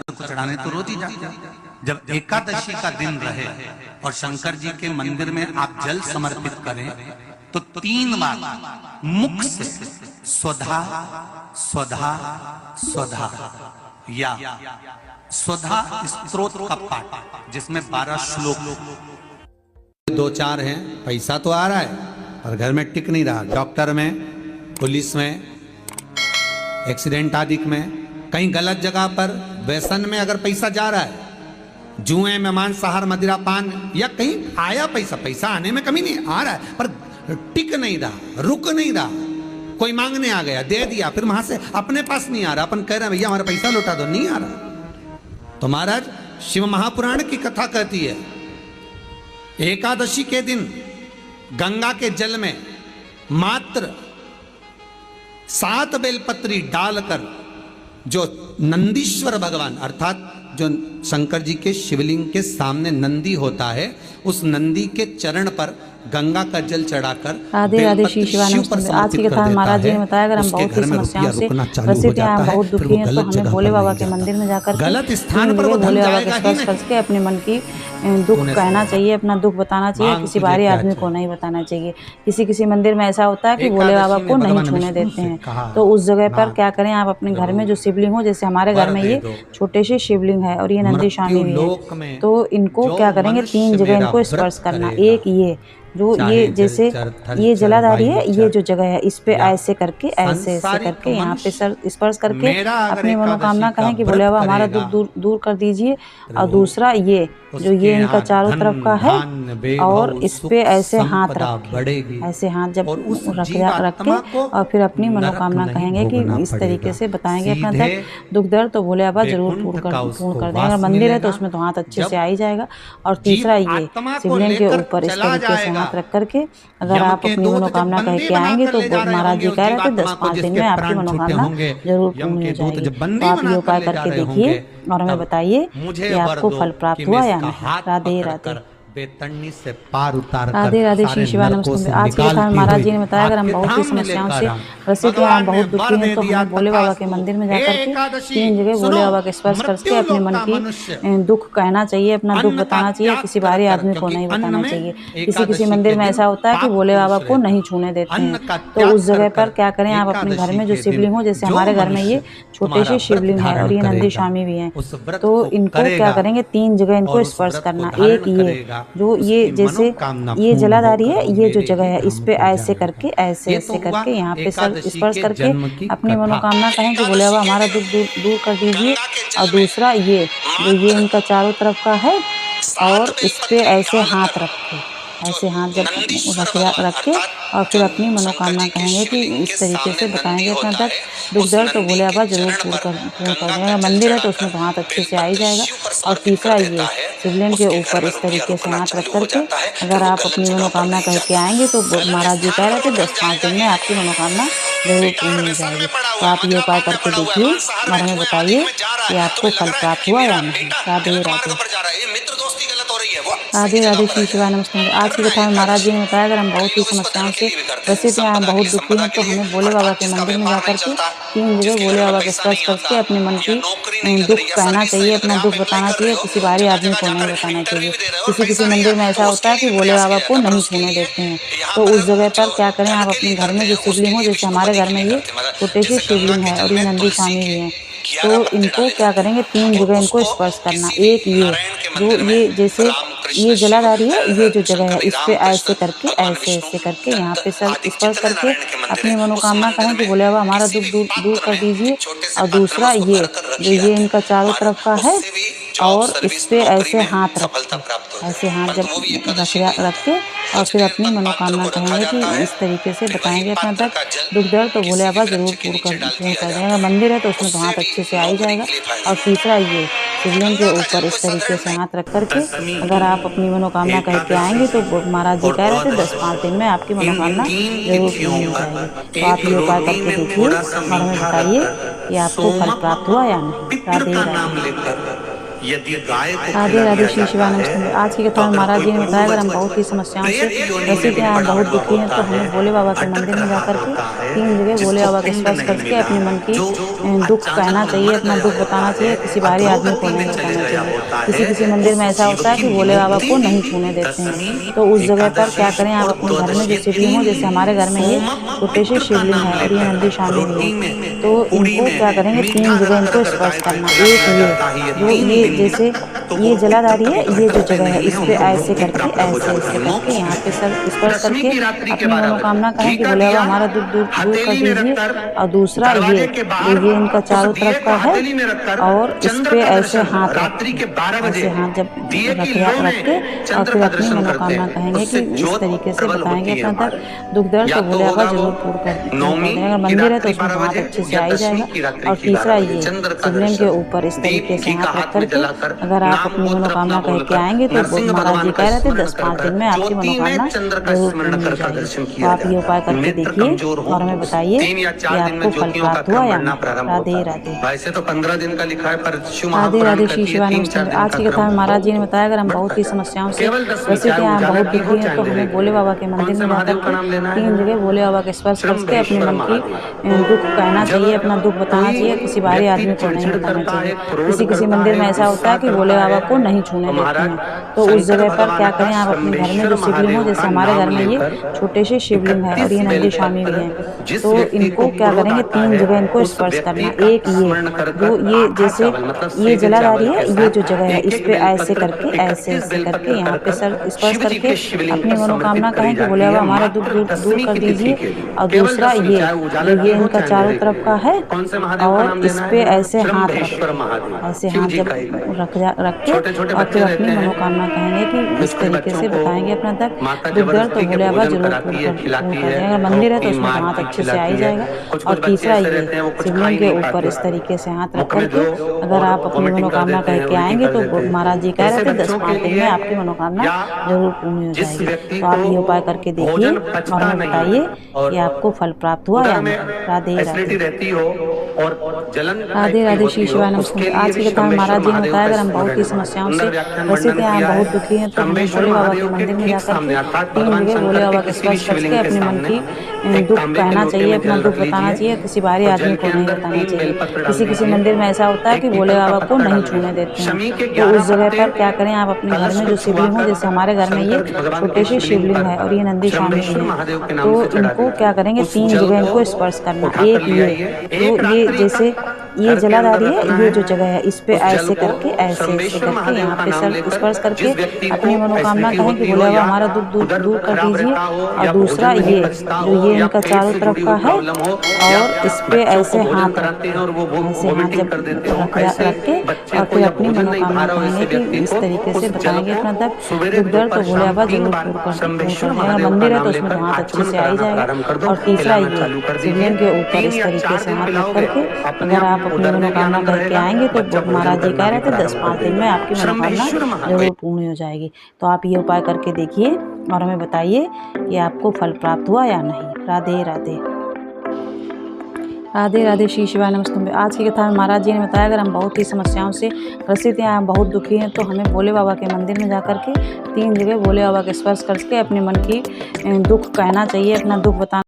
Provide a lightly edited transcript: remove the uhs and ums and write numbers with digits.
को चढ़ाने तो रोज ही जाते हैं। जब एकादशी का दिन रहे और शंकर जी के मंदिर में आप जल समर्पित करें तो 3 बार मुख से स्वधा स्वधा स्वधा या स्वधा स्तोत्र का पाठ, जिसमें 12 श्लोक 2-4 हैं। पैसा तो आ रहा है और घर में टिक नहीं रहा। डॉक्टर में, पुलिस में, एक्सीडेंट आदि में, कहीं गलत जगह पर, व्यसन में अगर पैसा जा रहा है, जुए में, मांसाहार, मदिरा पान, या कहीं आया पैसा, पैसा आने में कमी नहीं, आ रहा है पर टिक नहीं रहा, रुक नहीं रहा। कोई मांगने आ गया, दे दिया, फिर वहां से अपने पास नहीं आ रहा, अपन कह रहे हैं भैया हमारा पैसा लौटा दो, नहीं आ रहा। तो महाराज शिव महापुराण की कथा कहती है एकादशी के दिन गंगा के जल में मात्र 7 बेलपत्री डालकर जो नंदीश्वर भगवान अर्थात जो शंकर जी के शिवलिंग के सामने नंदी होता है, उस नंदी के चरण पर गंगा का जल चढ़ाकर राधे राधे श्री शिवानंद। आज की कथा महाराज जी ने बताया, अगर हम बहुत ही समस्याओं से ग्रसित हैं, बहुत दुखी हैं, तो हमें भोले बाबा के मंदिर में जाकर गलत स्थान पर भोले बाबा के स्पर्श करके अपने मन की दुख कहना चाहिए, अपना दुख बताना चाहिए। किसी बाहरी आदमी को नहीं बताना चाहिए। किसी मंदिर में ऐसा होता है कि भोले बाबा को नहीं छूने देते हैं, तो उस जगह पर क्या करें, आप अपने घर में जो शिवलिंग हो, जैसे हमारे घर में ये छोटे से शिवलिंग है और ये नंदी स्वामी भी है, तो इनको क्या करेंगे, 3 जगह इनको स्पर्श करना। एक ये जो ये जैसे ये जलाधारी है, ये जो जगह है इस पे ऐसे करके ऐसे करके यहाँ पे सर स्पर्श करके अपनी मनोकामना कहें कि भोले बाबा हमारा दुख दूर कर दीजिए। और दूसरा ये जो ये इनका चारों तरफ का है और इस पे ऐसे हाथ रख के, ऐसे हाथ जब रख के और फिर अपनी मनोकामना कहेंगे कि इस तरीके से बताएंगे अपना दुख दर्द, तो भोले बाबा जरूर पूर्ण कर देंगे। अगर मंदिर है तो उसमें तो हाथ अच्छे से आ ही जाएगा। और तीसरा ये शिवलिंग के ऊपर इस तरीके से हाथ रख करके अगर आप अपनी मनोकामना कह के आएंगे तो महाराज जी कह रहे थे 10-5 दिन में आपकी मनोकामना जरूर पूर्ण हो जाएगी। तो आप ये उपाय करके देखिए और हमें बताइए कि आपको फल प्राप्त हुआ या नहीं। राधे राधे बेतरनी से पार उतार राधे राधे श्री शिवानंद। आज की कथा महाराज जी ने बताया, अगर हम बहुत ही समस्याओं से ग्रसित हैं, बहुत दुखी हैं, तो हमें भोले बाबा के मंदिर में जाकर के 3 जगह भोले बाबा के स्पर्श करके अपने मन की दुख कहना चाहिए, अपना दुख बताना चाहिए। किसी बाहरी आदमी को नहीं बताना चाहिए। किसी मंदिर में ऐसा होता है कि भोले बाबा को नहीं छूने देते हैं, तो उस जगह पर क्या करें, आप अपने घर में जो शिवलिंग हो, जैसे हमारे घर में ये छोटे से शिवलिंग है और ये नंदी स्वामी भी हैं, तो इनको क्या करेंगे, 3 जगह इनको स्पर्श करना। एक ये जो ये जैसे ये जलाधारी है, ये जो जगह है इस पे ऐसे करके ऐसे करके यहाँ पे सर स्पर्श करके अपनी मनोकामना कहें कि भोले बाबा हमारा दुख दूर कर दीजिए। और दूसरा ये जो ये इनका चारों तरफ का है और इस पे ऐसे हाथ रख के, ऐसे हाथ जब रख के और फिर अपनी मनोकामना कहेंगे कि इस तरीके से बताएंगे अपना दुख दर्द, तो भोले बाबा जरूर पूर्ण कर देंगे। मंदिर है तो उसमें तो हाथ अच्छे से आ ही जाएगा। और तीसरा ये शिवलिंग के ऊपर इस तरीके से हाथ रख करके अगर आप अपनी मनोकामना कह के आएंगे तो महाराज जी कह रहे थे 10-5 दिन में आपकी मनोकामना जरूर पूर्ण हो जाएगी। तो आप ये उपाय करके देखिए और हमें बताइए कि आपको फल प्राप्त हुआ या नहीं। राधे राधे राधे राधे श्री शिवानंद। आज की कथा में महाराज जी ने बताया, अगर हम बहुत ही समस्याओं से ग्रसित हैं, बहुत दुखी हैं, तो हमें भोले बाबा के मंदिर में जाकर के 3 जगह भोले बाबा के स्पर्श करके अपने मन की दुख कहना चाहिए, अपना दुख बताना चाहिए। किसी बाहरी आदमी को नहीं बताना चाहिए। किसी मंदिर में ऐसा होता है कि भोले बाबा को नहीं छूने देते हैं, तो उस जगह पर क्या करें, आप अपने घर में जो शिवलिंग हो, जैसे हमारे घर में ये छोटे से शिवलिंग है और ये नंदी स्वामी भी हैं, तो इनको क्या करेंगे, 3 जगह इनको स्पर्श करना। एक ये जो ये जैसे ये जलाधारी है, ये जो जगह है इस पे ऐसे करके ऐसे करके यहाँ पे सर स्पर्श करके अपनी मनोकामना कहें कि भोले बाबा हमारा दुख दूर कर दीजिए। और दूसरा ये जो ये इनका चारों तरफ का है और इस पे ऐसे हाथ रख के, ऐसे हाथ जब रख के और फिर अपनी मनोकामना कहेंगे कि इस तरीके से बताएंगे अपना दुख दर्द, तो भोले बाबा जरूर पूर्ण कर देंगे। मंदिर है तो उसमें तो हाथ अच्छे से आ ही जाएगा। और तीसरा ये शिवलिंग के ऊपर इस तरीके से हाथ रख करके अगर आप अपनी मनोकामना कह के आएंगे तो महाराज जी कह रहे थे 10-5 दिन में आपकी मनोकामना जरूर पूर्ण हो जाएगी। तो आप ये उपाय करके देखिए और हमें बताइए कि आपको फल प्राप्त हुआ या नहीं। राधे राधे। यदि गाय को राधे राधे श्री शिवानंद स्तुति। आज की कथा में महाराज जी ने बताया अगर हम बहुत ही समस्याओं से ग्रसित हैं, बहुत दुखी हैं, तो हमें भोले बाबा के मंदिर में जाकर के 3 जगह भोले बाबा के स्पर्श करके अपने मन की दुख कहना चाहिए, अपना दुख बताना चाहिए। किसी बाहरी आदमी को नहीं बताना चाहिए। किसी मंदिर में ऐसा होता है कि भोले बाबा को नहीं छूने देते हैं, तो उस जगह पर क्या करें, आप अपने घर में जो शिवलिंग हो, जैसे हमारे घर में ये छोटे से शिवलिंग है और ये नंदी शामिल है, तो इनको क्या करेंगे 3 जगह इनको स्पर्श करना। एक ये जो ये जैसे ये जलाधारी है, ये जो जगह है इस पे ऐसे करके करके यहाँ पे सर स्पर्श करके अपनी मनोकामना कहें कि भोले बाबा हमारा दुख दूर कर दीजिए। और दूसरा ये इनका चारों तरफ का है और इस पे ऐसे हाथ ऐसे हाथ जब रख के और फिर अपनी मनोकामना कहेंगे कि इस तरीके से बताएंगे अपना दुख दर्द, तो भोले बाबा जरूर पूर्ण कर देंगे। अगर मंदिर है तो उसमें हाथ अच्छे से आ जाएगा। और तीसरा ये शिवलिंग के ऊपर इस तरीके से हाथ रख करके अगर आप अपनी मनोकामना कह के आएंगे तो महाराज जी कह रहे थे 10-5 दिन में आपकी मनोकामना जरूर पूर्ण हो जाएगी। तो आप ये उपाय करके देखिए और हमें बताइए कि आपको फल प्राप्त हुआ या नहीं। राधे राधे। वैसे तो 15 दिन का लिखा है, पर राधे राधे श्री शिवानंद। आज की कथा में महाराज जी ने बताया अगर हम बहुत ही समस्याओं से ग्रसित हैं, हम बहुत दुखी हैं, तो हमें भोले बाबा के मंदिर में जाकर के 3 जगह भोले बाबा के स्पर्श करके अपने मन की दुख कहना चाहिए, अपना दुख बताना चाहिए। किसी बाहरी आदमी को नहीं बताना चाहिए। किसी मंदिर में ऐसा होता है कि भोले बाबा को नहीं छूने देते हैं, तो उस जगह पर क्या करें, आप अपने घर में जो शिवलिंग हो, जैसे हमारे घर में ये छोटे से शिवलिंग है और ये नंदी स्वामी भी है, तो इनको क्या करेंगे 3 जगह इनको स्पर्श करना। एक ये जो ये जैसे ये जलाधारी है, ये जो जगह है इस पे ऐसे करके यहाँ पे सर स्पर्श करके अपनी मनोकामना कहें कि भोले बाबा हमारा दुख दूर कर दीजिए। और दूसरा ये इनका चारों तरफ का है और इस पे ऐसे हाथ जब रख के और फिर अपनी मनोकामना कहेंगे कि इस तरीके से बताएंगे अपना दुख दर्द, तो भोले बाबा जरूर पूर्ण कर देंगे। अगर मंदिर है तो उसमें हाथ अच्छे से आ ही जाएगा। और तीसरा ये शिवलिंग के ऊपर इस तरीके से हाथ रख करके अगर आप अपनी मनोकामना कह के आएंगे तो महाराज जी कह रहे थे 10-5 दिन में आपकी मनोकामना जरूर पूर्ण हो जाएगी। तो आप ये उपाय करके देखिए और हमें बताइए कि आपको फल प्राप्त हुआ या नहीं। राधे राधे राधे श्री शिवानंद। आज की कथा में महाराज जी ने बताया अगर हम बहुत ही समस्याओं से ग्रसित हैं, हम बहुत दुखी हैं, तो हमें भोले बाबा के मंदिर में जाकर के 3 जगह भोले बाबा के स्पर्श करके अपने मन की दुख कहना चाहिए, अपना दुख बताना चाहिए। किसी बाहरी आदमी को नहीं बताना चाहिए। किसी मंदिर में ऐसा होता है कि भोले बाबा को नहीं छूने देते हैं, तो उस जगह पर क्या करें, आप अपने घर में जो शिवलिंग हो, जैसे हमारे घर में ये छोटे से शिवलिंग है और ये नंदी स्वामी है, तो इनको क्या करेंगे 3 जगह इनको स्पर्श करना। एक ये जैसे ये जलाधारी है, ये जो जगह है इस पे ऐसे करके यहाँ पे सर स्पर्श करके अपनी मनोकामना कहें कि भोले बाबा हमारा दुख दूर कर दीजिए। और दूसरा ये इनका चारों तरफ का है और इस पे ऐसे हाथ जब रख के और फिर अपनी मनोकामना कहेंगे कि इस तरीके से बताएंगे अपना दुख दर्द, तो भोले बाबा जरूर पूर्ण कर देंगे। अगर मंदिर है तो उसमें हाथ अच्छे से आ ही जाएगा। और तीसरा ये शिवलिंग के ऊपर इस तरीके से हाथ रख करके अगर आप अपनी मनोकामना करके आएंगे तो महाराज जी कह रहे थे 10-5 दिन में आपकी मनोकामना जरूर पूर्ण हो जाएगी। तो आप ये उपाय करके देखिए और हमें बताइए कि आपको फल प्राप्त हुआ या नहीं। राधे राधे। राधे राधे श्री शिवानंद। आज की कथा में महाराज जी ने बताया अगर हम बहुत ही समस्याओं से ग्रसित हैं, हम बहुत दुखी हैं, तो हमें भोले बाबा के मंदिर में जाकर के 3 जगह भोले बाबा के स्पर्श करके अपने मन की दुख कहना चाहिए, अपना दुख बताना